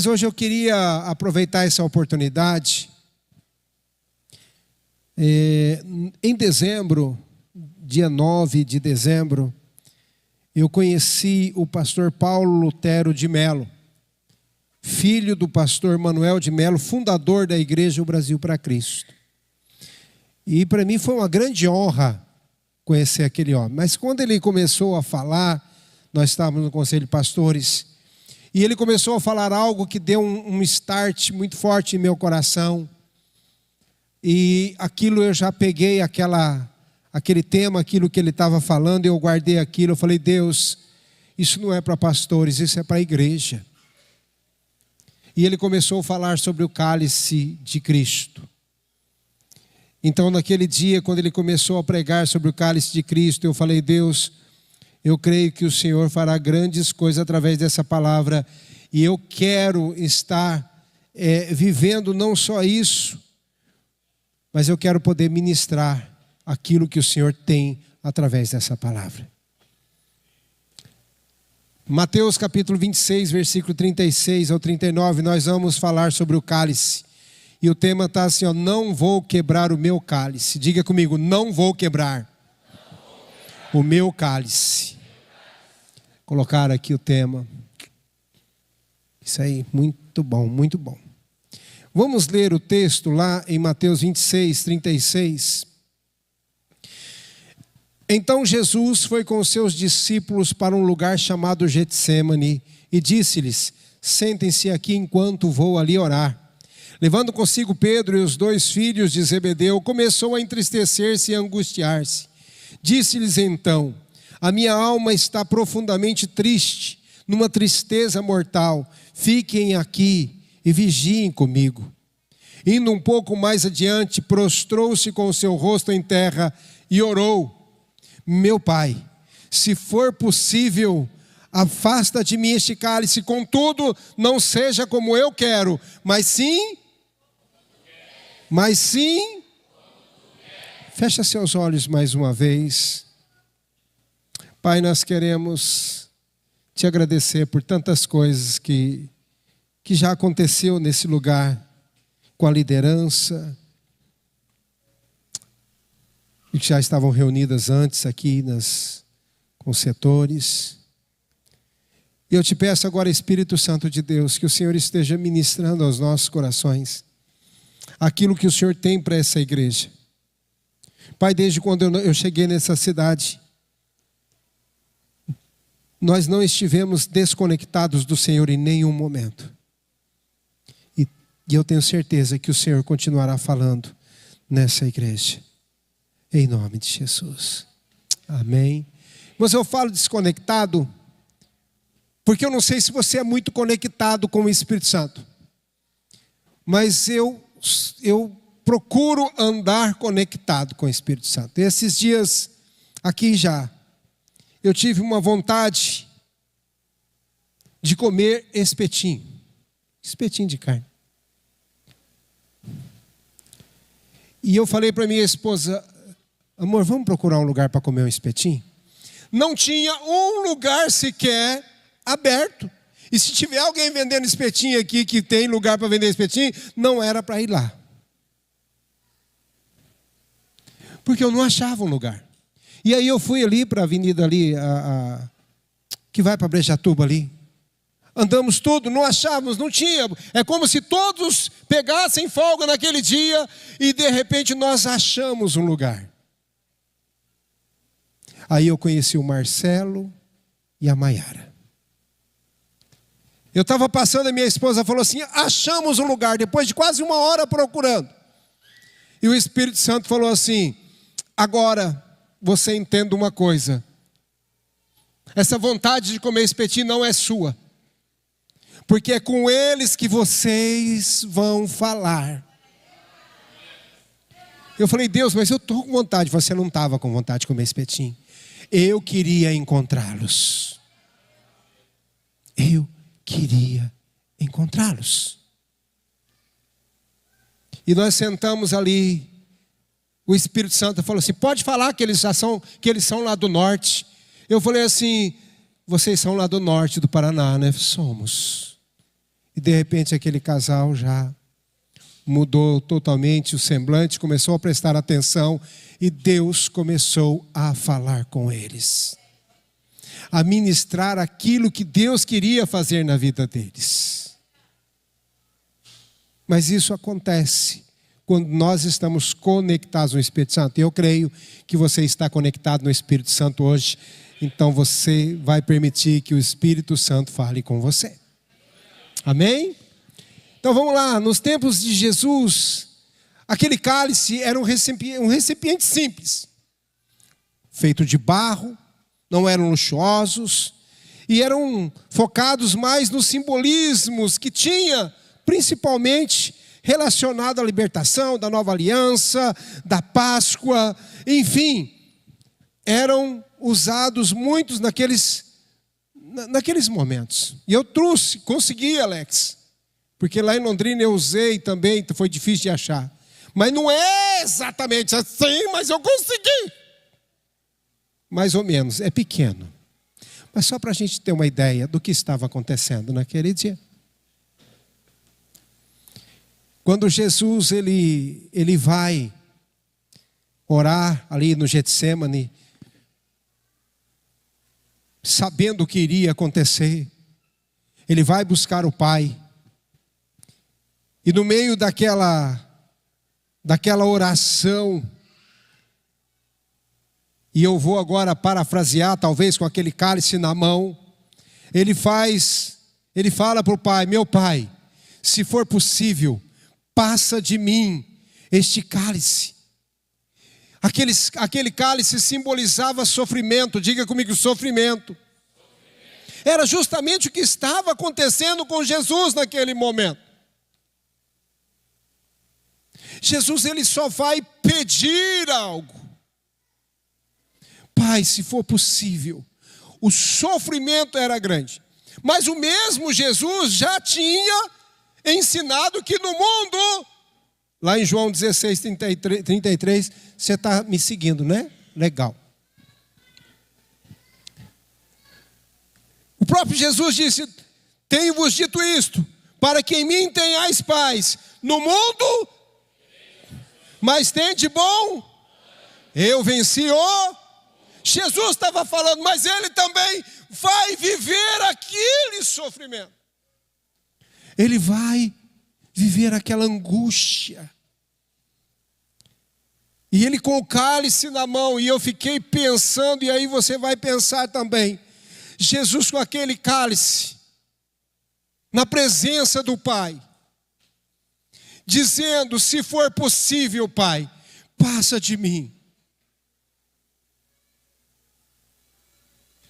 Mas hoje eu queria aproveitar essa oportunidade. Em dezembro, dia 9 de dezembro, eu conheci o pastor Paulo Lutero de Mello, filho do pastor Manuel de Mello, fundador da Igreja O Brasil para Cristo. E para mim foi uma grande honra conhecer aquele homem. Mas quando ele começou a falar, nós estávamos no Conselho de Pastores, e ele começou a falar algo que deu um start muito forte em meu coração. E aquilo eu já peguei aquele tema, aquilo que ele estava falando, eu guardei aquilo. Eu falei: Deus, isso não é para pastores, isso é para a igreja. E ele começou a falar sobre o cálice de Cristo. Então naquele dia, quando ele começou a pregar sobre o cálice de Cristo, eu falei: Deus, eu creio que o Senhor fará grandes coisas através dessa palavra. E eu quero estar vivendo não só isso, mas eu quero poder ministrar aquilo que o Senhor tem através dessa palavra. Mateus capítulo 26, versículo 36 ao 39, nós vamos falar sobre o cálice. E o tema está assim, não vou quebrar o meu cálice. Diga comigo: não vou quebrar o meu cálice. Colocar aqui o tema. Isso aí, muito bom, muito bom. Vamos ler o texto lá em Mateus 26, 36. Então Jesus foi com os seus discípulos para um lugar chamado Getsêmani e disse-lhes: sentem-se aqui enquanto vou ali orar. Levando consigo Pedro e os dois filhos de Zebedeu, começou a entristecer-se e a angustiar-se. Disse-lhes então: a minha alma está profundamente triste, numa tristeza mortal. Fiquem aqui e vigiem comigo. Indo um pouco mais adiante, prostrou-se com o seu rosto em terra e orou: meu Pai, se for possível, afasta de mim este cálice, contudo, não seja como eu quero, mas sim, fecha seus olhos mais uma vez. Pai, nós queremos te agradecer por tantas coisas que já aconteceu nesse lugar, com a liderança, e que já estavam reunidas antes aqui com os setores. E eu te peço agora, Espírito Santo de Deus, que o Senhor esteja ministrando aos nossos corações aquilo que o Senhor tem para essa igreja. Pai, desde quando eu cheguei nessa cidade, nós não estivemos desconectados do Senhor em nenhum momento. E eu tenho certeza que o Senhor continuará falando nessa igreja. Em nome de Jesus. Amém. Mas eu falo desconectado, porque eu não sei se você é muito conectado com o Espírito Santo. Mas eu procuro andar conectado com o Espírito Santo. E esses dias aqui eu tive uma vontade de comer espetinho de carne. E eu falei para minha esposa: amor, vamos procurar um lugar para comer um espetinho? Não tinha um lugar sequer aberto. E se tiver alguém vendendo espetinho aqui, que tem lugar para vender espetinho, não era para ir lá. Porque eu não achava um lugar. E aí eu fui ali para a avenida ali, que vai para Brejatuba ali. Andamos tudo, não achávamos, não tinha. É como se todos pegassem folga naquele dia e de repente nós achamos um lugar. Aí eu conheci o Marcelo e a Maiara. Eu estava passando, a minha esposa falou assim: achamos um lugar, depois de quase uma hora procurando. E o Espírito Santo falou assim: agora você entenda uma coisa. Essa vontade de comer espetinho não é sua. Porque é com eles que vocês vão falar. Eu falei: Deus, mas eu estou com vontade. Você não estava com vontade de comer espetinho. Eu queria encontrá-los. Eu queria encontrá-los. E nós sentamos ali. O Espírito Santo falou assim: pode falar que eles são lá do norte. Eu falei assim: vocês são lá do norte do Paraná, né? Somos. E de repente aquele casal já mudou totalmente o semblante, começou a prestar atenção e Deus começou a falar com eles, a ministrar aquilo que Deus queria fazer na vida deles. Mas isso acontece quando nós estamos conectados no Espírito Santo. Eu creio que você está conectado no Espírito Santo hoje, então você vai permitir que o Espírito Santo fale com você. Amém? Então vamos lá, nos tempos de Jesus, aquele cálice era um recipiente simples, feito de barro, não eram luxuosos, e eram focados mais nos simbolismos que tinha, principalmente relacionado à libertação, da nova aliança, da Páscoa, enfim, eram usados muitos naqueles momentos. E eu consegui, Alex, porque lá em Londrina eu usei também, foi difícil de achar. Mas não é exatamente assim, mas eu consegui. Mais ou menos, é pequeno. Mas só para a gente ter uma ideia do que estava acontecendo naquele dia. Quando Jesus ele vai orar ali no Getsêmani, sabendo o que iria acontecer, ele vai buscar o Pai. E no meio daquela oração, e eu vou agora parafrasear, talvez com aquele cálice na mão, ele fala para o Pai: meu Pai, se for possível, passa de mim este cálice. Aquele cálice simbolizava sofrimento. Diga comigo, sofrimento. Era justamente o que estava acontecendo com Jesus naquele momento. Jesus, ele só vai pedir algo. Pai, se for possível. O sofrimento era grande. Mas o mesmo Jesus já tinha ensinado que no mundo, lá em João 16, 33, você está me seguindo, né? Legal. O próprio Jesus disse: tenho-vos dito isto, para que em mim tenhais paz. No mundo, mas tem de bom, eu venci o... Jesus estava falando, mas ele também vai viver aquele sofrimento. Ele vai viver aquela angústia. E ele com o cálice na mão, e eu fiquei pensando, e aí você vai pensar também. Jesus com aquele cálice, na presença do Pai, dizendo: se for possível, Pai, passa de mim.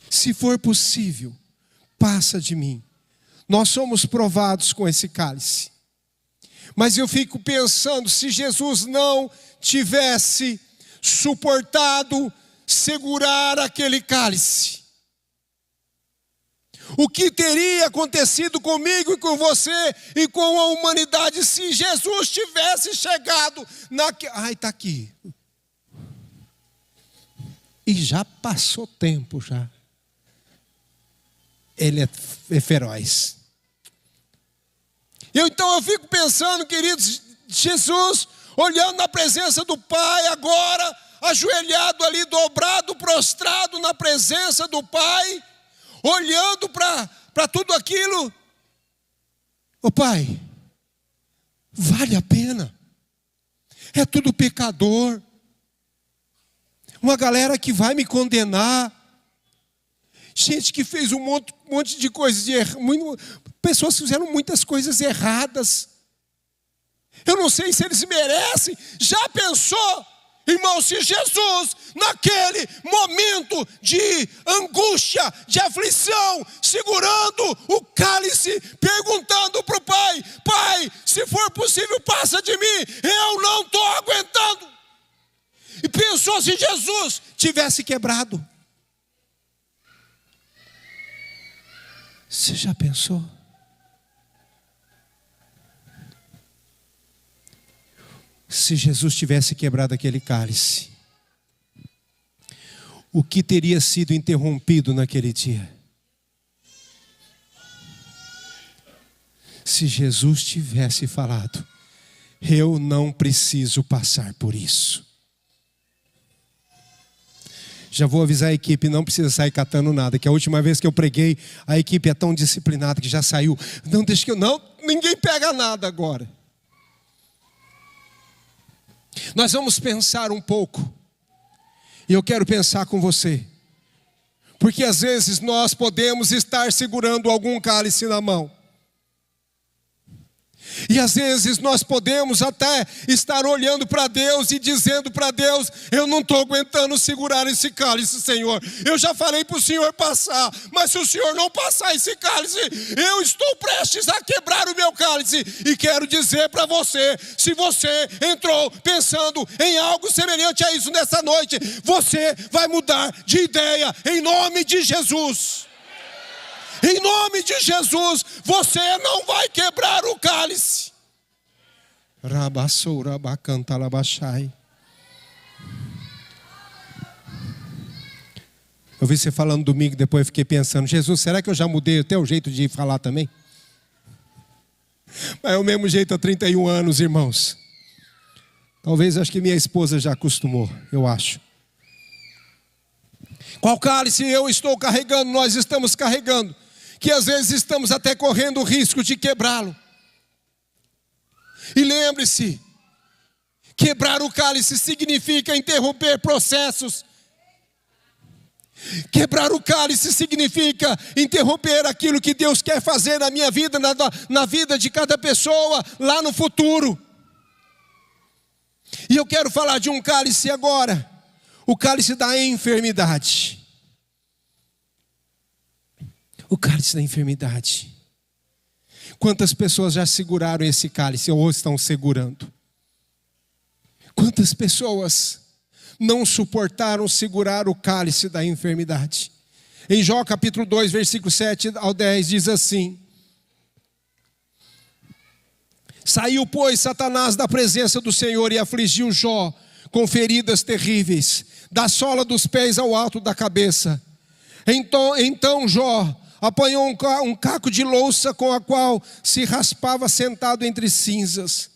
Se for possível, passa de mim. Nós somos provados com esse cálice. Mas eu fico pensando, se Jesus não tivesse suportado segurar aquele cálice, o que teria acontecido comigo e com você e com a humanidade se Jesus tivesse chegado naquele... Ai, está aqui. E já passou tempo já. Ele é feroz. Então eu fico pensando, queridos, Jesus olhando na presença do Pai agora, ajoelhado ali, dobrado, prostrado na presença do Pai, olhando para tudo aquilo. Ô Pai, vale a pena. É tudo pecador. Uma galera que vai me condenar. Gente que fez um monte de coisas, pessoas que fizeram muitas coisas erradas. Eu não sei se eles merecem. Já pensou, irmão, se Jesus, naquele momento de angústia, de aflição, segurando o cálice, perguntando para o Pai: Pai, se for possível, passa de mim, eu não estou aguentando. E pensou se Jesus tivesse quebrado. Você já pensou? Se Jesus tivesse quebrado aquele cálice, o que teria sido interrompido naquele dia? Se se Jesus tivesse falado: eu não preciso passar por isso. Já vou avisar a equipe, não precisa sair catando nada, que a última vez que eu preguei, a equipe é tão disciplinada que já saiu. Não, deixa que eu não, ninguém pega nada agora. Nós vamos pensar um pouco, e eu quero pensar com você, porque às vezes nós podemos estar segurando algum cálice na mão. E às vezes nós podemos até estar olhando para Deus e dizendo para Deus: eu não estou aguentando segurar esse cálice, Senhor. Eu já falei para o Senhor passar, mas se o Senhor não passar esse cálice, eu estou prestes a quebrar o meu cálice. E quero dizer para você, se você entrou pensando em algo semelhante a isso nessa noite, você vai mudar de ideia em nome de Jesus. Em nome de Jesus, você não vai quebrar o cálice. Eu vi você falando domingo, depois eu fiquei pensando: Jesus, será que eu já mudei até o jeito de falar também? Mas é o mesmo jeito há 31 anos, irmãos. Talvez, acho que minha esposa já acostumou, eu acho. Qual cálice eu estou carregando, nós estamos carregando, que às vezes estamos até correndo o risco de quebrá-lo. E lembre-se, quebrar o cálice significa interromper processos. Quebrar o cálice significa interromper aquilo que Deus quer fazer na minha vida, na vida de cada pessoa, lá no futuro. E eu quero falar de um cálice agora, o cálice da enfermidade. O cálice da enfermidade. Quantas pessoas já seguraram esse cálice ou estão segurando? Quantas pessoas não suportaram segurar o cálice da enfermidade? Em Jó capítulo 2, versículo 7 ao 10 diz assim: saiu, pois, Satanás da presença do Senhor e afligiu Jó com feridas terríveis, da sola dos pés ao alto da cabeça. Então Jó apanhou um caco de louça com a qual se raspava sentado entre cinzas.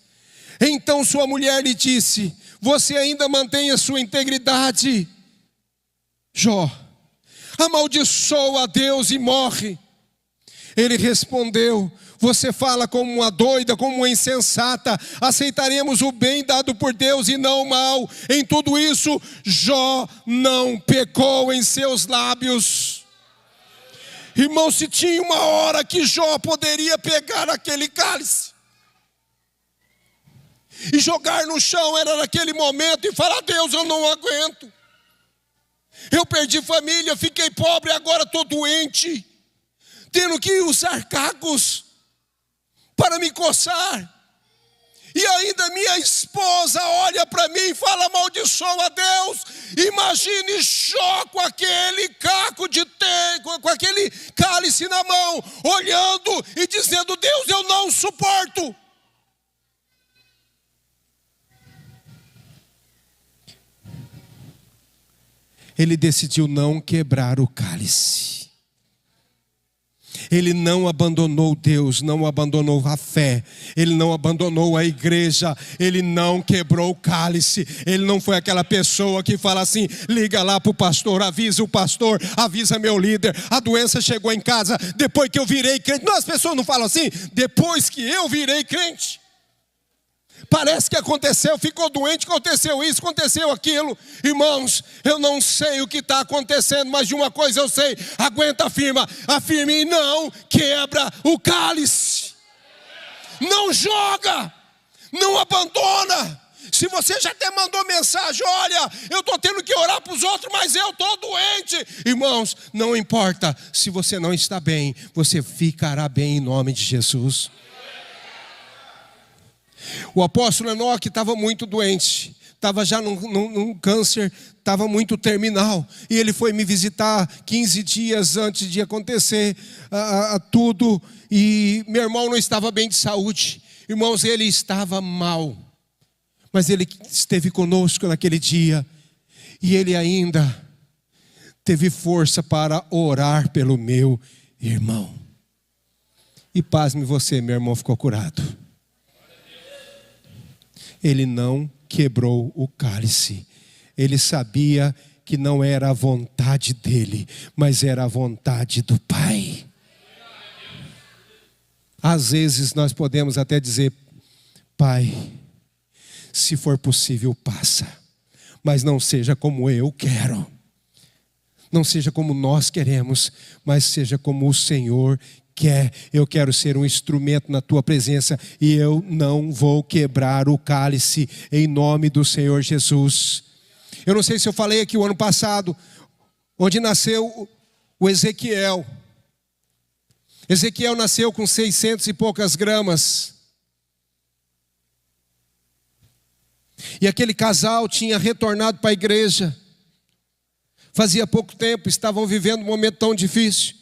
Então sua mulher lhe disse: você ainda mantém a sua integridade, Jó? Amaldiçoa a Deus e morre. Ele respondeu: você fala como uma doida, como uma insensata. Aceitaremos o bem dado por Deus e não o mal. Em tudo isso, Jó não pecou em seus lábios. Irmão, se tinha uma hora que Jó poderia pegar aquele cálice e jogar no chão, era naquele momento, e falar: Deus, eu não aguento. Eu perdi família, fiquei pobre, agora estou doente, tendo que usar cacos para me coçar. E ainda minha esposa olha para mim e fala: amaldiçoa a Deus. Imagine Jó com aquele caco com aquele cálice na mão, olhando e dizendo: Deus, eu não suporto. Ele decidiu não quebrar o cálice. Ele não abandonou Deus, não abandonou a fé, ele não abandonou a igreja, ele não quebrou o cálice. Ele não foi aquela pessoa que fala assim: liga lá para o pastor, avisa meu líder, a doença chegou em casa depois que eu virei crente. Não, as pessoas não falam assim: depois que eu virei crente. Parece que aconteceu, ficou doente, aconteceu isso, aconteceu aquilo. Irmãos, eu não sei o que está acontecendo, mas de uma coisa eu sei: aguenta, afirme e não quebra o cálice. Não joga, não abandona. Se você já até mandou mensagem: olha, eu estou tendo que orar para os outros, mas eu estou doente. Irmãos, não importa, se você não está bem, você ficará bem em nome de Jesus. O apóstolo Enoque estava muito doente, estava já num câncer, estava muito terminal. E ele foi me visitar 15 dias antes de acontecer tudo. E meu irmão não estava bem de saúde. Irmãos, ele estava mal. Mas ele esteve conosco naquele dia. E ele ainda teve força para orar pelo meu irmão. E pasme você, meu irmão, ficou curado. Ele não quebrou o cálice. Ele sabia que não era a vontade dele, mas era a vontade do Pai. Às vezes nós podemos até dizer: Pai, se for possível, passa, mas não seja como eu quero. Não seja como nós queremos, mas seja como o Senhor quer. Eu quero ser um instrumento na tua presença e eu não vou quebrar o cálice em nome do Senhor Jesus. Eu não sei se eu falei aqui o ano passado, onde nasceu o Ezequiel. Ezequiel nasceu com 600 e poucas gramas. E aquele casal tinha retornado para a igreja. Fazia pouco tempo, estavam vivendo um momento tão difícil.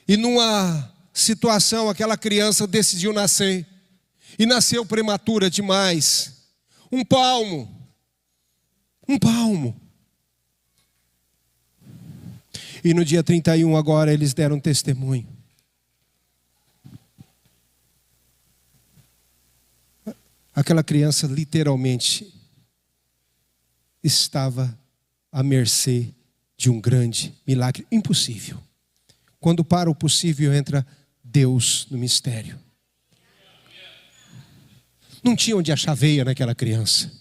E numa situação, aquela criança decidiu nascer. E nasceu prematura demais. Um palmo. E no dia 31 agora eles deram testemunho. Aquela criança literalmente estava à mercê de um grande milagre impossível. Quando para o possível entra Deus no mistério. Não tinha onde achar veia naquela criança.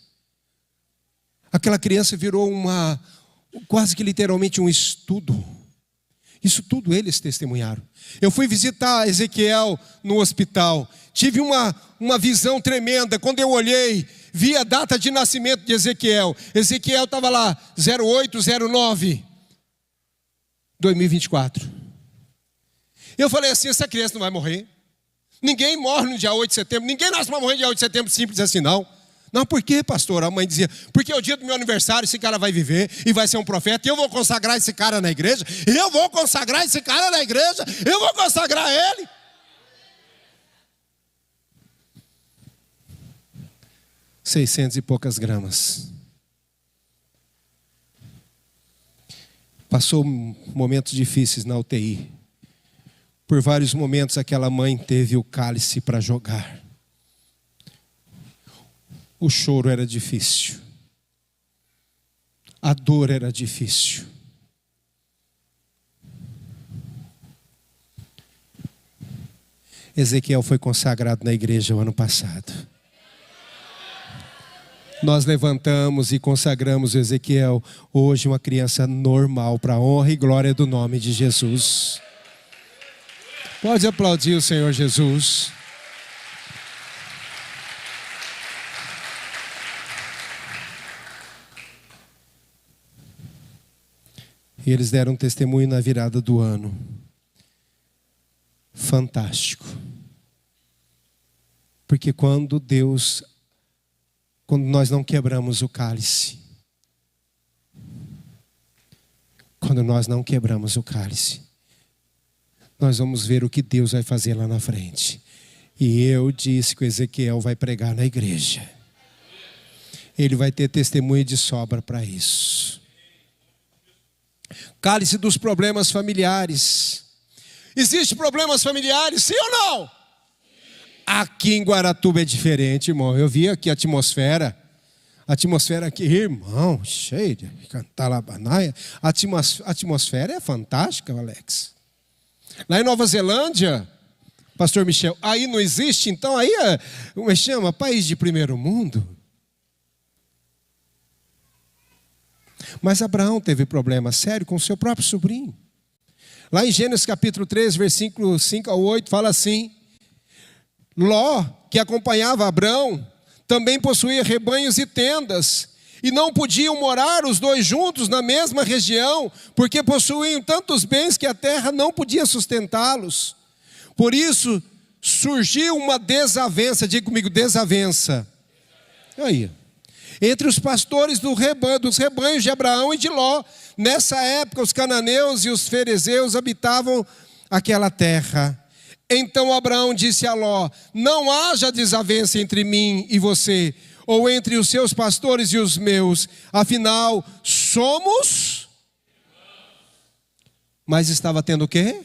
Aquela criança virou quase que literalmente um estudo. Isso tudo eles testemunharam. Eu fui visitar Ezequiel no hospital. Tive uma visão tremenda. Quando eu olhei, vi a data de nascimento de Ezequiel. Ezequiel estava lá, 0809, 2024. Eu falei assim: essa criança não vai morrer. Ninguém morre no dia 8 de setembro. Ninguém nasce para morrer no dia 8 de setembro, simples assim não. Não, por quê, pastor? A mãe dizia: porque é o dia do meu aniversário, esse cara vai viver e vai ser um profeta, e eu vou consagrar esse cara na igreja, eu vou consagrar esse cara na igreja, eu vou consagrar ele. Seiscentos e poucas gramas. Passou momentos difíceis na UTI. Por vários momentos aquela mãe teve o cálice para jogar. O choro era difícil. A dor era difícil. Ezequiel foi consagrado na igreja o ano passado. Nós levantamos e consagramos o Ezequiel, hoje uma criança normal, para a honra e glória do nome de Jesus. Pode aplaudir o Senhor Jesus. E eles deram testemunho na virada do ano. Fantástico. Porque quando nós não quebramos o cálice, nós vamos ver o que Deus vai fazer lá na frente. E eu disse que o Ezequiel vai pregar na igreja. Ele vai ter testemunho de sobra para isso. Cálice dos problemas familiares. Existem problemas familiares, sim ou não? Aqui em Guaratuba é diferente, irmão. Eu vi aqui a atmosfera aqui, irmão, cheio de cantalabanaia. A atmosfera é fantástica, Alex. Lá em Nova Zelândia, pastor Michel, aí não existe, então aí como chama? País de primeiro mundo. Mas Abraão teve problema sério com o seu próprio sobrinho. Lá em Gênesis capítulo 3, versículo 5 ao 8, fala assim: Ló, que acompanhava Abraão, também possuía rebanhos e tendas, e não podiam morar os dois juntos na mesma região, porque possuíam tantos bens que a terra não podia sustentá-los. Por isso surgiu uma desavença, diga comigo, desavença. Aí, entre os pastores dos rebanhos de Abraão e de Ló. Nessa época os cananeus e os ferezeus habitavam aquela terra. Então Abraão disse a Ló: não haja desavença entre mim e você, ou entre os seus pastores e os meus, afinal somos. Mas estava tendo o quê?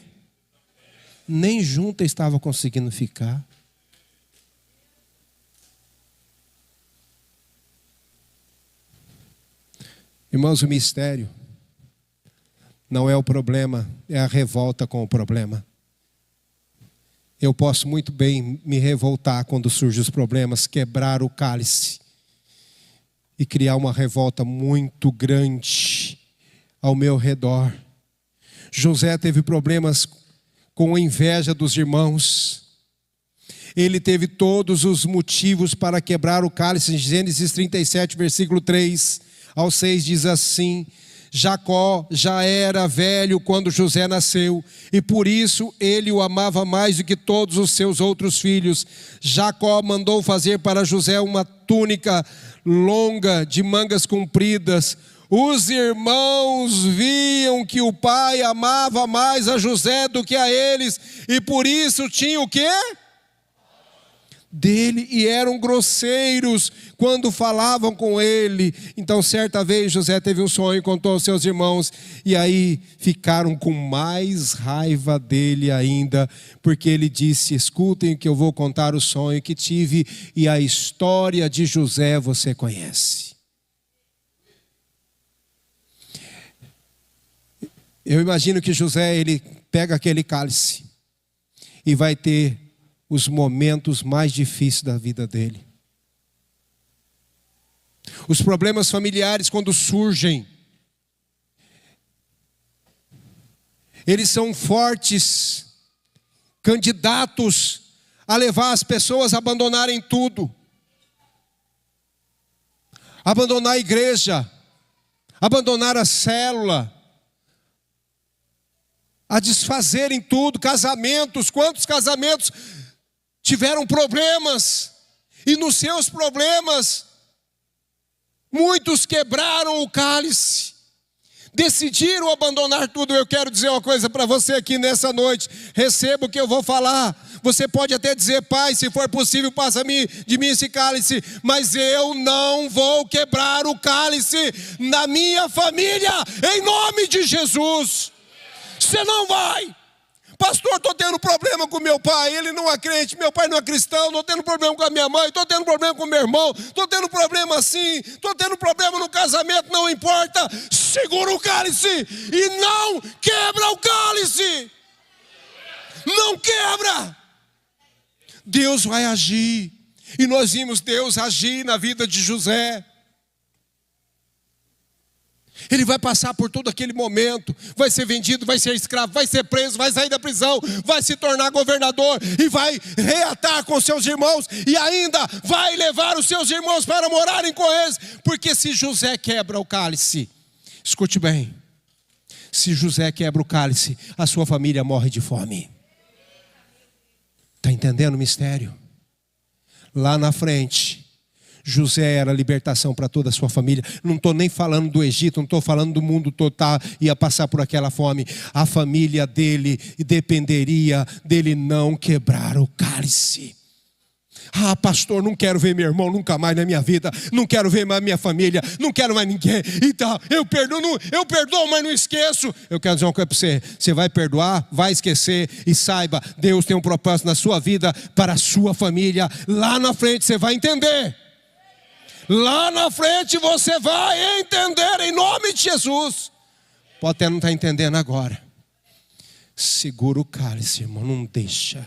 nem junta estava conseguindo ficar. Irmãos, o mistério não é o problema, é a revolta com o problema. Eu posso muito bem me revoltar quando surgem os problemas, quebrar o cálice e criar uma revolta muito grande ao meu redor. José teve problemas com a inveja dos irmãos. Ele teve todos os motivos para quebrar o cálice. Em Gênesis 37, versículo 3 ao 6 diz assim: Jacó já era velho quando José nasceu, e por isso ele o amava mais do que todos os seus outros filhos. Jacó mandou fazer para José uma túnica longa de mangas compridas. Os irmãos viam que o pai amava mais a José do que a eles, e por isso tinham o quê? Dele, e eram grosseiros quando falavam com ele. Então certa vez José teve um sonho e contou aos seus irmãos, e aí ficaram com mais raiva dele ainda, porque ele disse: escutem que eu vou contar o sonho que tive, e a história de José você conhece. Eu imagino que José, ele pega aquele cálice e vai ter os momentos mais difíceis da vida dele. Os problemas familiares, quando surgem, eles são fortes candidatos a levar as pessoas a abandonarem tudo. Abandonar a igreja, abandonar a célula, a desfazerem tudo. Casamentos, quantos casamentos tiveram problemas, e nos seus problemas, muitos quebraram o cálice, decidiram abandonar tudo. Eu quero dizer uma coisa para você aqui nessa noite, receba o que eu vou falar. Você pode até dizer: pai, se for possível, passa de mim esse cálice, mas eu não vou quebrar o cálice na minha família, em nome de Jesus. Você não vai. Pastor, estou tendo problema com meu pai, ele não é crente, meu pai não é cristão, estou tendo problema com a minha mãe, estou tendo problema com meu irmão, estou tendo problema assim, estou tendo problema no casamento. Não importa, segura o cálice e não quebra o cálice. Não quebra. Deus vai agir, e nós vimos Deus agir na vida de José. Ele vai passar por todo aquele momento, vai ser vendido, vai ser escravo, vai ser preso, vai sair da prisão, vai se tornar governador e vai reatar com seus irmãos, e ainda vai levar os seus irmãos para morarem com eles. Porque se José quebra o cálice, escute bem, se José quebra o cálice, a sua família morre de fome. Está entendendo o mistério? Lá na frente, José era a libertação para toda a sua família. Não estou nem falando do Egito, não estou falando do mundo total, ia passar por aquela fome. A família dele dependeria dele não quebrar o cálice. Ah, pastor, não quero ver meu irmão nunca mais na minha vida, não quero ver mais minha família, não quero mais ninguém. Então, eu perdoo, mas não esqueço. Eu quero dizer uma coisa para você: você vai perdoar, vai esquecer, e saiba, Deus tem um propósito na sua vida, para a sua família. Lá na frente você vai entender. Lá na frente você vai entender, em nome de Jesus. Pode até não estar entendendo agora. Segura o cálice, irmão, não deixa.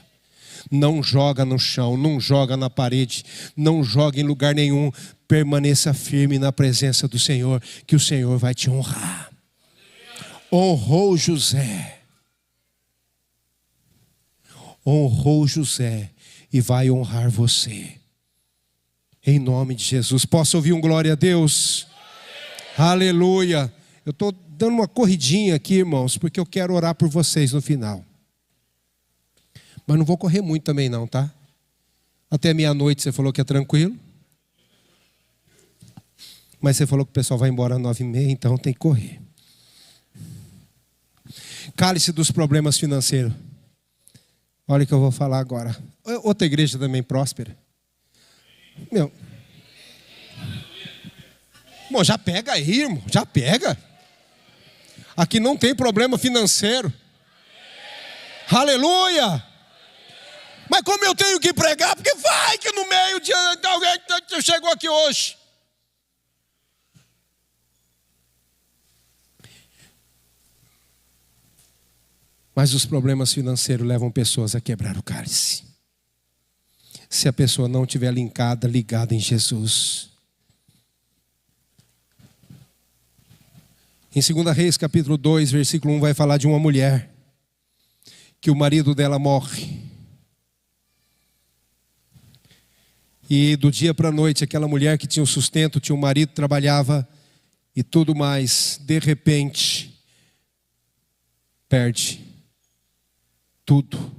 Não joga no chão, não joga na parede, não joga em lugar nenhum. Permaneça firme na presença do Senhor, que o Senhor vai te honrar. Honrou José. Honrou José e vai honrar você. Em nome de Jesus. Posso ouvir um glória a Deus? Aleluia. Eu estou dando uma corridinha aqui, irmãos, porque eu quero orar por vocês no final. Mas não vou correr muito também não, tá? Até meia-noite você falou que é tranquilo. Mas você falou que o pessoal vai embora às 9h30, então tem que correr. Cálice dos problemas financeiros. Olha o que eu vou falar agora. Outra igreja também próspera. Meu, bom, já pega aí, irmão, já pega. Aqui não tem problema financeiro. Aleluia! Mas como eu tenho que pregar? Porque vai que no meio de alguém que chegou aqui hoje. Mas os problemas financeiros levam pessoas a quebrar o cálice. Se a pessoa não estiver ligada em Jesus. Em 2 Reis, capítulo 2, versículo 1, vai falar de uma mulher que o marido dela morre. E do dia para a noite, aquela mulher que tinha o sustento, tinha um marido, trabalhava e tudo mais, de repente, perde tudo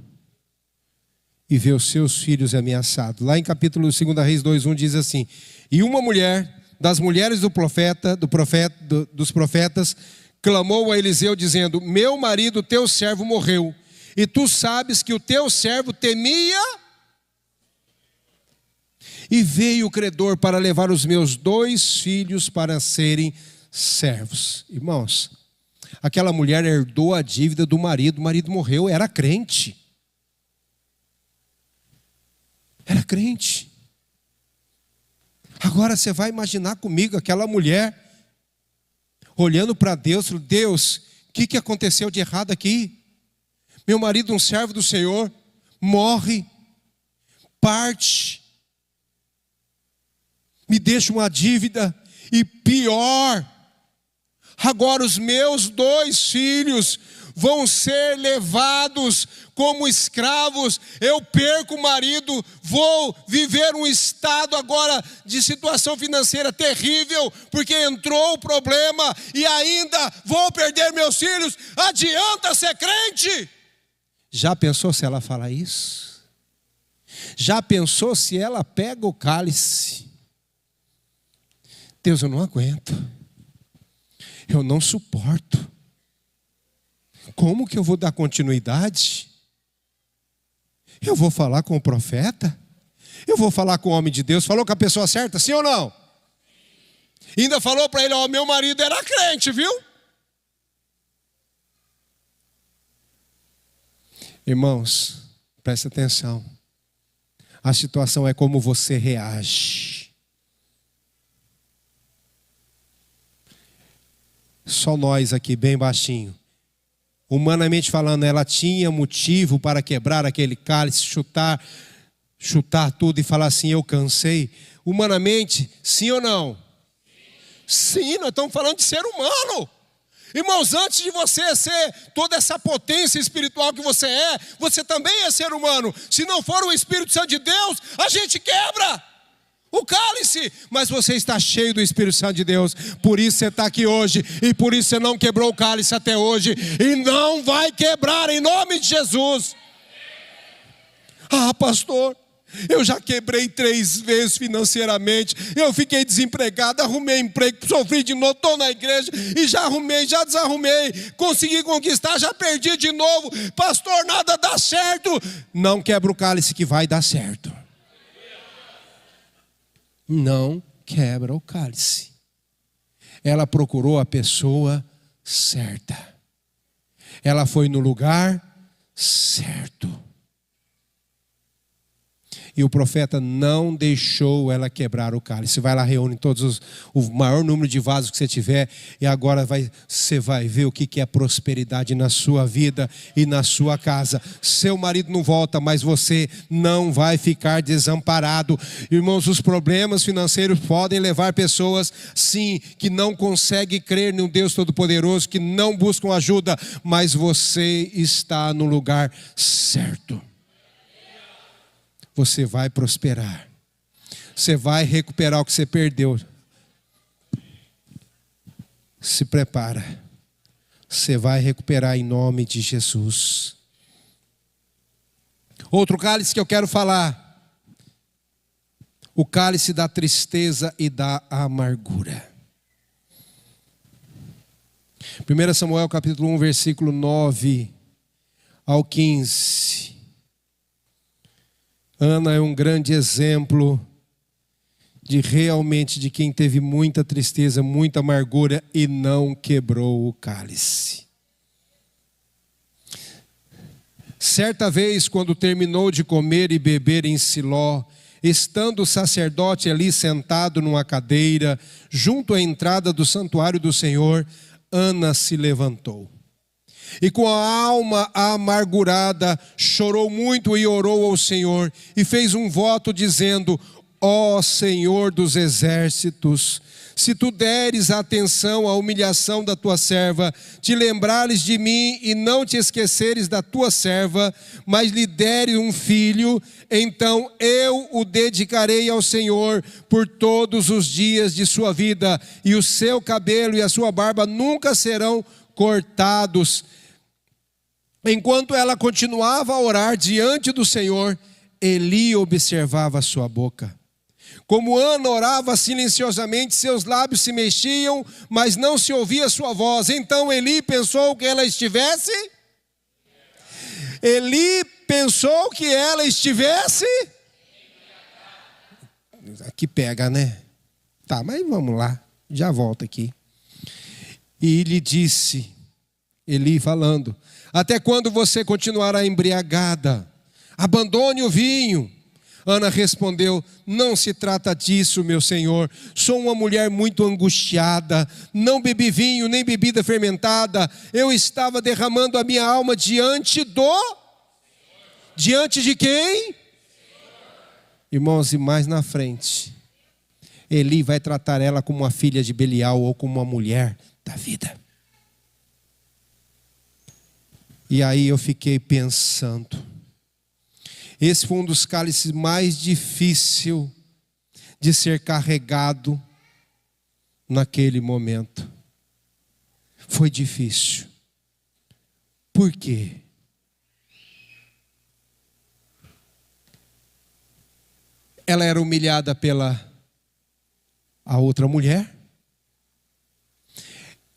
e vê os seus filhos ameaçados. Lá em capítulo 2 Reis 2:1 diz assim: e uma mulher das mulheres dos profetas clamou a Eliseu dizendo: meu marido, teu servo, morreu, e tu sabes que o teu servo temia, e veio o credor para levar os meus 2 filhos para serem servos. Irmãos, aquela mulher herdou a dívida do marido, o marido morreu, era crente. Era crente. Agora você vai imaginar comigo aquela mulher olhando para Deus, Deus, o que aconteceu de errado aqui? Meu marido, um servo do Senhor, morre, parte, me deixa uma dívida, e pior, agora os meus 2 filhos vão ser levados como escravos, eu perco o marido, vou viver um estado agora de situação financeira terrível, porque entrou o problema, e ainda vou perder meus filhos, adianta ser crente? Já pensou se ela fala isso? Já pensou se ela pega o cálice? Deus, eu não aguento, eu não suporto. Como que eu vou dar continuidade? Eu vou falar com o profeta? Eu vou falar com o homem de Deus? Falou com a pessoa certa, sim ou não? Ainda falou para ele: ó, meu marido era crente, viu? Irmãos, presta atenção. A situação é como você reage. Só nós aqui, bem baixinho. Humanamente falando, ela tinha motivo para quebrar aquele cálice, chutar tudo e falar assim: eu cansei. Humanamente, sim ou não? Sim, nós estamos falando de ser humano. Irmãos, antes de você ser toda essa potência espiritual que você também é ser humano. Se não for o Espírito Santo de Deus, a gente quebra o cálice, mas você está cheio do Espírito Santo de Deus, por isso você está aqui hoje, e por isso você não quebrou o cálice até hoje, e não vai quebrar em nome de Jesus. Ah, pastor, eu já quebrei 3 vezes financeiramente, eu fiquei desempregado, arrumei emprego, sofri de novo, estou na igreja, e já arrumei, já desarrumei, consegui conquistar, já perdi de novo, pastor, nada dá certo. Não quebra o cálice que vai dar certo. Não quebra o cálice. Ela procurou a pessoa certa. Ela foi no lugar certo. E o profeta não deixou ela quebrar o cálice. Vai lá, reúne o maior número de vasos que você tiver. E agora você vai ver o que é prosperidade na sua vida e na sua casa. Seu marido não volta, mas você não vai ficar desamparado. Irmãos, os problemas financeiros podem levar pessoas, sim, que não conseguem crer num Deus Todo-Poderoso, que não buscam ajuda. Mas você está no lugar certo. Você vai prosperar. Você vai recuperar o que você perdeu. Se prepara. Você vai recuperar em nome de Jesus. Outro cálice que eu quero falar. O cálice da tristeza e da amargura. 1 Samuel capítulo 1, versículo 9 ao 15. Ana é um grande exemplo de quem teve muita tristeza, muita amargura e não quebrou o cálice. Certa vez, quando terminou de comer e beber em Siló, estando o sacerdote ali sentado numa cadeira, junto à entrada do santuário do Senhor, Ana se levantou. E com a alma amargurada, chorou muito e orou ao Senhor, e fez um voto dizendo: ó Senhor dos exércitos, se tu deres atenção à humilhação da tua serva, te lembrares de mim e não te esqueceres da tua serva, mas lhe deres um filho, então eu o dedicarei ao Senhor por todos os dias de sua vida, e o seu cabelo e a sua barba nunca serão cortados. Enquanto ela continuava a orar diante do Senhor, Eli observava a sua boca. Como Ana orava silenciosamente, seus lábios se mexiam, mas não se ouvia sua voz. Então Eli pensou que ela estivesse... Eli pensou que ela estivesse... Aqui pega, né? Tá, mas vamos lá, já volto aqui. E lhe disse, Eli falando: até quando você continuará embriagada? Abandone o vinho. Ana respondeu: não se trata disso, meu senhor. Sou uma mulher muito angustiada. Não bebi vinho, nem bebida fermentada. Eu estava derramando a minha alma diante de quem? Irmãos, e mais na frente, Eli vai tratar ela como uma filha de Belial ou como uma mulher da vida. E aí eu fiquei pensando, esse foi um dos cálices mais difíceis de ser carregado naquele momento. Foi difícil. Por quê? Ela era humilhada pela a outra mulher.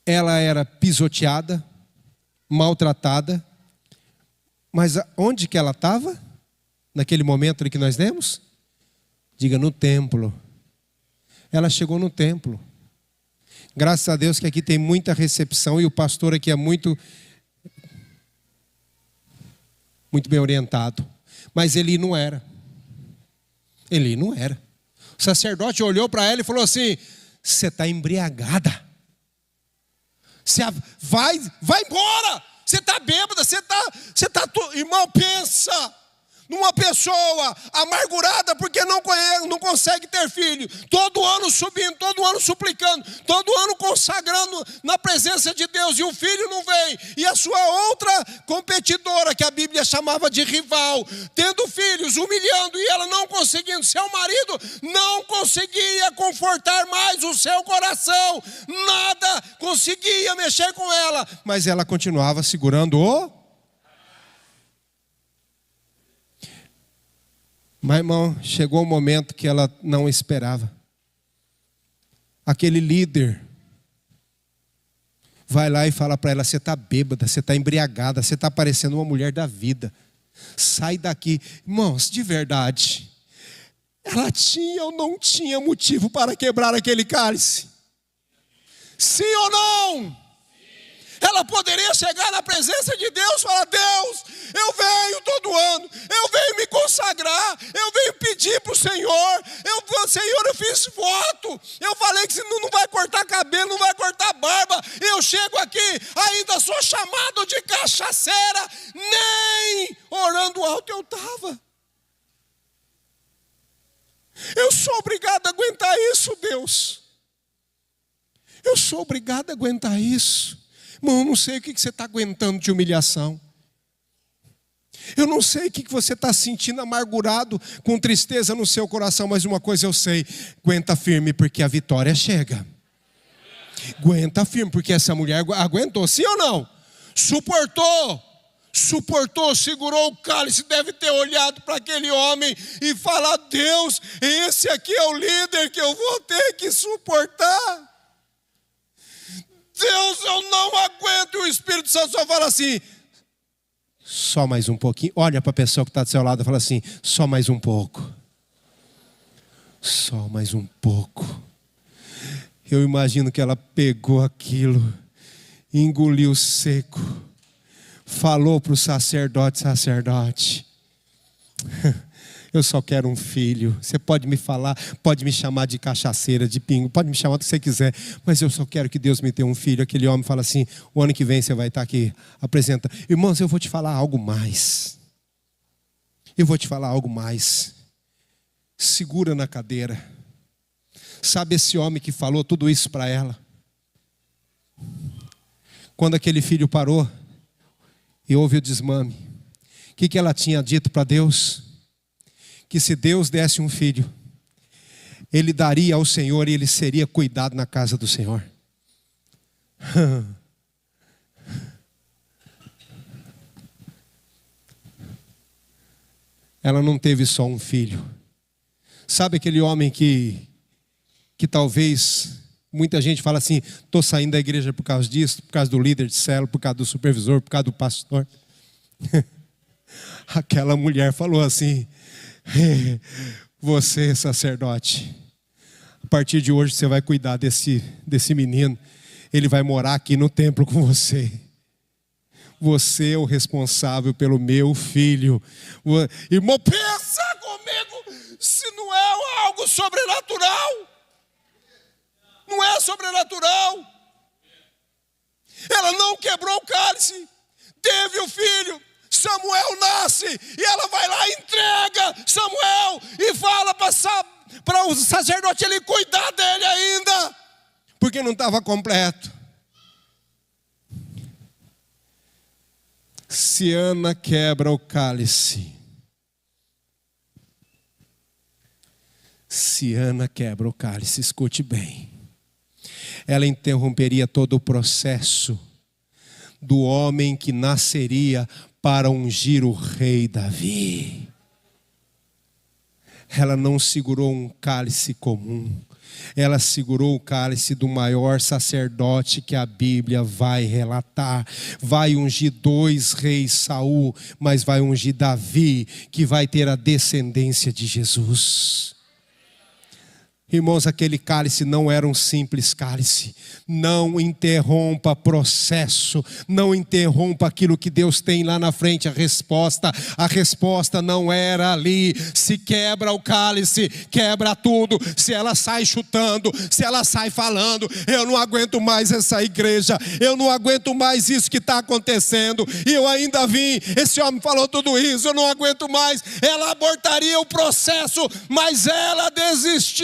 Ela era pisoteada, maltratada. Mas onde que ela estava? Naquele momento que nós lemos? Diga, no templo. Ela chegou no templo. Graças a Deus que aqui tem muita recepção e o pastor aqui é muito bem orientado. Mas Eli não era. Eli não era. O sacerdote olhou para ela e falou assim: você está embriagada. Você vai embora. Você está bêbada. Irmão, pensa numa pessoa amargurada porque não consegue ter filho, todo ano subindo, todo ano suplicando, todo ano consagrando na presença de Deus, e o filho não vem, e a sua outra competidora, que a Bíblia chamava de rival, tendo filhos, humilhando, e ela não conseguindo, seu marido não conseguia confortar mais o seu coração, nada conseguia mexer com ela, mas ela continuava segurando o... Mas, irmão, chegou um momento que ela não esperava. Aquele líder vai lá e fala para ela: você está bêbada, você está embriagada, você está parecendo uma mulher da vida. Sai daqui. Irmãos, de verdade, ela tinha ou não tinha motivo para quebrar aquele cálice? Sim ou não? Ela poderia chegar na presença de Deus e falar: Deus, eu venho todo ano, eu venho me consagrar, eu venho pedir para o Senhor, Senhor, eu fiz voto, eu falei que não vai cortar cabelo, não vai cortar barba, eu chego aqui, ainda sou chamado de cachaceira, nem orando alto eu estava. Eu sou obrigado a aguentar isso, Deus. Eu sou obrigado a aguentar isso. Irmão, eu não sei o que você está aguentando de humilhação. Eu não sei o que você está sentindo amargurado, com tristeza no seu coração, mas uma coisa eu sei: aguenta firme, porque a vitória chega. Aguenta firme, porque essa mulher aguentou, sim ou não? Suportou, segurou o cálice, deve ter olhado para aquele homem e falado: Deus, esse aqui é o líder que eu vou ter que suportar. Deus, eu não aguento. E o Espírito Santo só fala assim: só mais um pouquinho. Olha para a pessoa que está do seu lado e fala assim: só mais um pouco. Só mais um pouco. Eu imagino que ela pegou aquilo, engoliu seco, falou para o sacerdote, eu só quero um filho. Você pode me falar, pode me chamar de cachaceira, de pingo, pode me chamar do que você quiser, mas eu só quero que Deus me dê um filho. Aquele homem fala assim: o ano que vem você vai estar aqui, apresenta. Irmãos, eu vou te falar algo mais. Segura na cadeira. Sabe esse homem que falou tudo isso para ela? Quando aquele filho parou e houve o desmame, o que ela tinha dito para Deus? Que se Deus desse um filho, Ele daria ao Senhor e ele seria cuidado na casa do Senhor. Ela não teve só um filho. Sabe aquele homem que talvez muita gente fala assim: estou saindo da igreja por causa disso, por causa do líder de célula, por causa do supervisor, por causa do pastor. Aquela mulher falou assim: você, sacerdote, a partir de hoje você vai cuidar desse menino. Ele vai morar aqui no templo com você. Você é o responsável pelo meu filho. Irmão, pensa comigo, se não é algo sobrenatural. Não é sobrenatural. Ela não quebrou o cálice, teve o filho. Samuel nasce e ela vai lá e entrega Samuel e fala para o sacerdote ele cuidar dele ainda, porque não estava completo. Se Ana quebra o cálice, escute bem, ela interromperia todo o processo do homem que nasceria para ungir o rei Davi. Ela não segurou um cálice comum, ela segurou o cálice do maior sacerdote que a Bíblia vai relatar. Vai ungir 2 reis, Saul, mas vai ungir Davi, que vai ter a descendência de Jesus. Irmãos, aquele cálice não era um simples cálice. Não interrompa processo, não interrompa aquilo que Deus tem lá na frente. A resposta não era ali. Se quebra o cálice, quebra tudo. Se ela sai chutando, se ela sai falando: eu não aguento mais essa igreja, eu não aguento mais isso que está acontecendo, e eu ainda vim, esse homem falou tudo isso, eu não aguento mais. Ela abortaria o processo, mas ela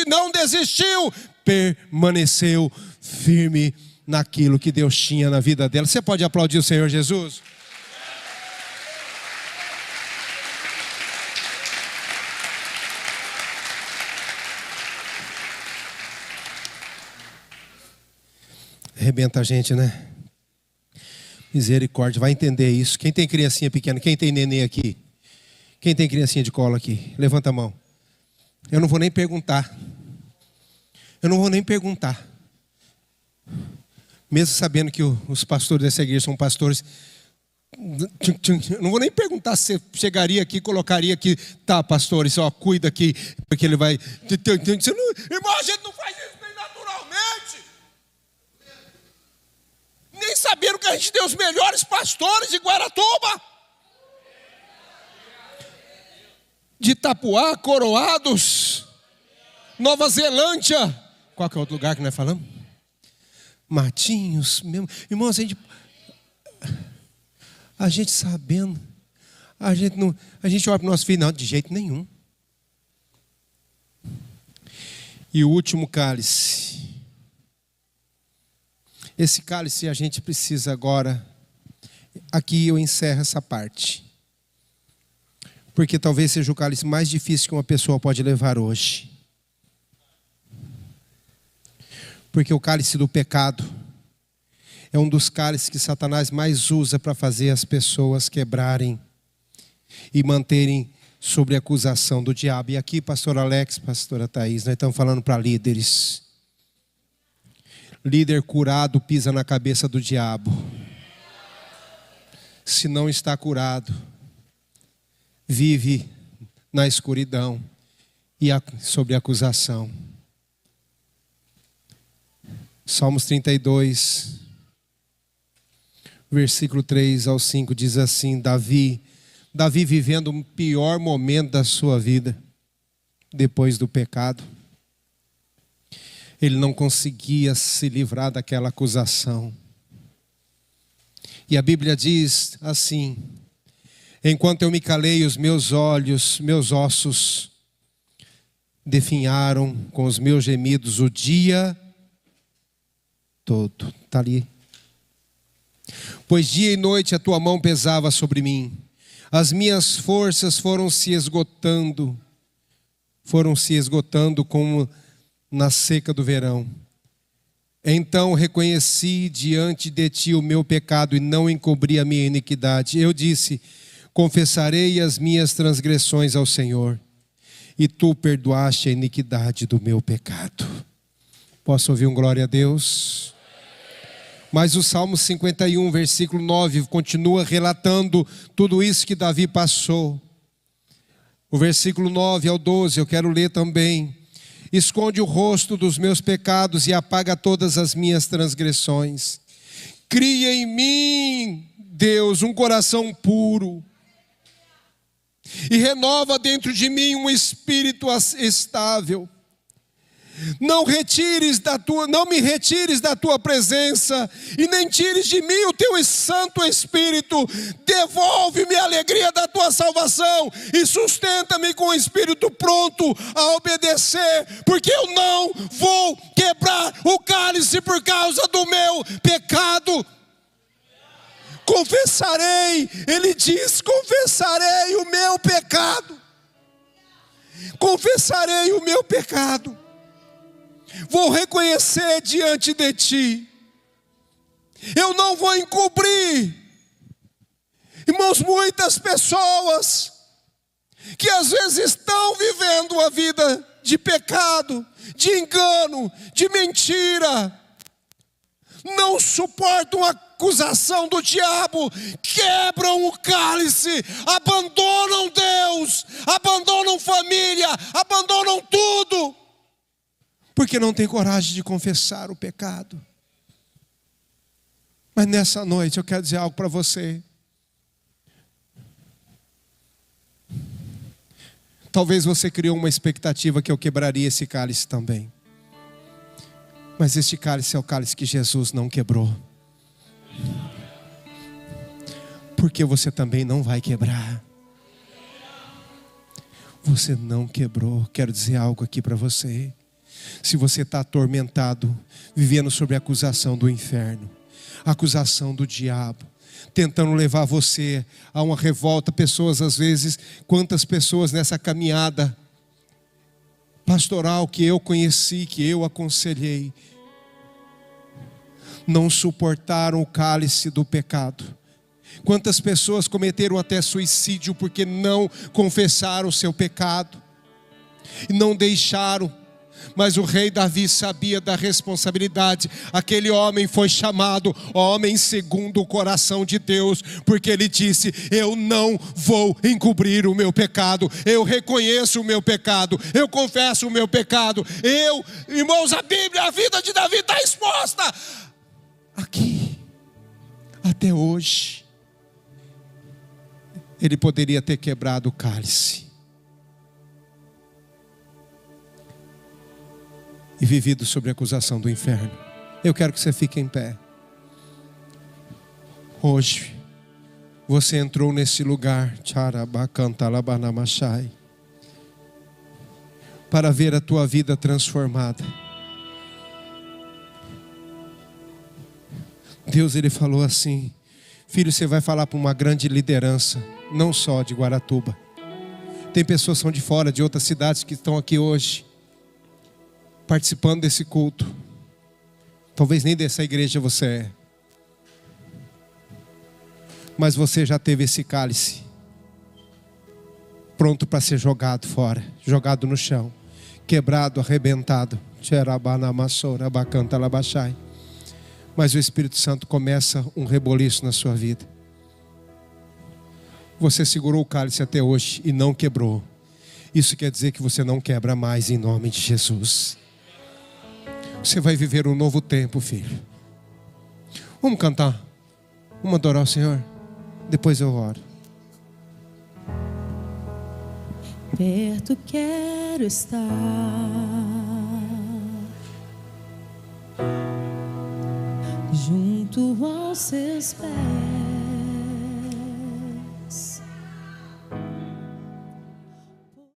não desistiu, permaneceu firme naquilo que Deus tinha na vida dela. Você pode aplaudir o Senhor Jesus? Arrebenta a gente, né? Misericórdia, vai entender isso. Quem tem criancinha pequena? Quem tem neném aqui? Quem tem criancinha de colo aqui? Levanta a mão. Eu não vou nem perguntar. Mesmo sabendo que os pastores dessa igreja são pastores, eu não vou nem perguntar se você chegaria aqui e colocaria aqui: tá, pastor, só cuida aqui, porque ele vai... Irmão, a gente não faz isso nem naturalmente. Nem sabendo que a gente tem os melhores pastores de Guaratuba, de Itapuá, Coroados, Nova Zelândia. Qual que é o outro lugar que nós falamos? Matinhos, mesmo. Irmãos, a gente sabendo, a gente olha para o nosso filho: não, de jeito nenhum. E o último cálice. Esse cálice a gente precisa agora. Aqui eu encerro essa parte, porque talvez seja o cálice mais difícil que uma pessoa pode levar hoje. Porque o cálice do pecado é um dos cálices que Satanás mais usa para fazer as pessoas quebrarem e manterem sob acusação do diabo. E aqui, pastor Alex, pastora Thaís, nós estamos falando para líderes. Líder curado pisa na cabeça do diabo. Se não está curado, vive na escuridão e sob acusação. Salmos 32, versículo 3 ao 5 diz assim: Davi vivendo o pior momento da sua vida, depois do pecado. Ele não conseguia se livrar daquela acusação. E a Bíblia diz assim: enquanto eu me calei, os meus olhos, meus ossos definharam com os meus gemidos o dia todo. Está ali. Pois dia e noite a tua mão pesava sobre mim. As minhas forças foram se esgotando como na seca do verão. Então reconheci diante de ti o meu pecado e não encobri a minha iniquidade. Eu disse: confessarei as minhas transgressões ao Senhor, e tu perdoaste a iniquidade do meu pecado. Posso ouvir um glória a Deus? Mas o Salmo 51, versículo 9, continua relatando tudo isso que Davi passou. O versículo 9 ao 12, eu quero ler também. Esconde o rosto dos meus pecados e apaga todas as minhas transgressões. Cria em mim, Deus, um coração puro, e renova dentro de mim um espírito estável. Não me retires da tua presença, e nem tires de mim o teu Santo Espírito. Devolve-me a alegria da tua salvação e sustenta-me com o espírito pronto a obedecer, porque eu não vou quebrar o cálice por causa do meu pecado. Confessarei, ele diz, confessarei o meu pecado. Confessarei o meu pecado. Vou reconhecer diante de ti. Eu não vou encobrir. Irmãos, muitas pessoas que às vezes estão vivendo a vida de pecado, de engano, de mentira, não suportam a acusação do diabo, quebram o cálice, abandonam Deus, abandonam família, abandonam tudo, porque não tem coragem de confessar o pecado. Mas nessa noite eu quero dizer algo para você. Talvez você criou uma expectativa que eu quebraria esse cálice também. Mas este cálice é o cálice que Jesus não quebrou. Porque você também não vai quebrar. Você não quebrou. Quero dizer algo aqui para você. Se você está atormentado, vivendo sob a acusação do inferno, a acusação do diabo, tentando levar você a uma revolta, pessoas às vezes, quantas pessoas nessa caminhada pastoral que eu conheci, que eu aconselhei, não suportaram o cálice do pecado. Quantas pessoas cometeram até suicídio porque não confessaram o seu pecado e não deixaram. Mas o rei Davi sabia da responsabilidade. Aquele homem foi chamado homem segundo o coração de Deus, porque ele disse: eu não vou encobrir o meu pecado, eu reconheço o meu pecado, eu confesso o meu pecado. Irmãos, a Bíblia, a vida de Davi está exposta aqui, até hoje. Ele poderia ter quebrado o cálice e vivido sob a acusação do inferno. Eu quero que você fique em pé. Hoje você entrou nesse lugar para ver a tua vida transformada. Deus, ele falou assim: filho, você vai falar para uma grande liderança, não só de Guaratuba. Tem pessoas que são de fora, de outras cidades, que estão aqui hoje participando desse culto. Talvez nem dessa igreja você é, mas você já teve esse cálice pronto para ser jogado fora, jogado no chão, quebrado, arrebentado. Mas o Espírito Santo começa um reboliço na sua vida. Você segurou o cálice até hoje e não quebrou. Isso quer dizer que você não quebra mais, em nome de Jesus. Você vai viver um novo tempo, filho. Vamos cantar. Vamos adorar o Senhor? Depois eu oro. Perto quero estar, junto aos seus pés.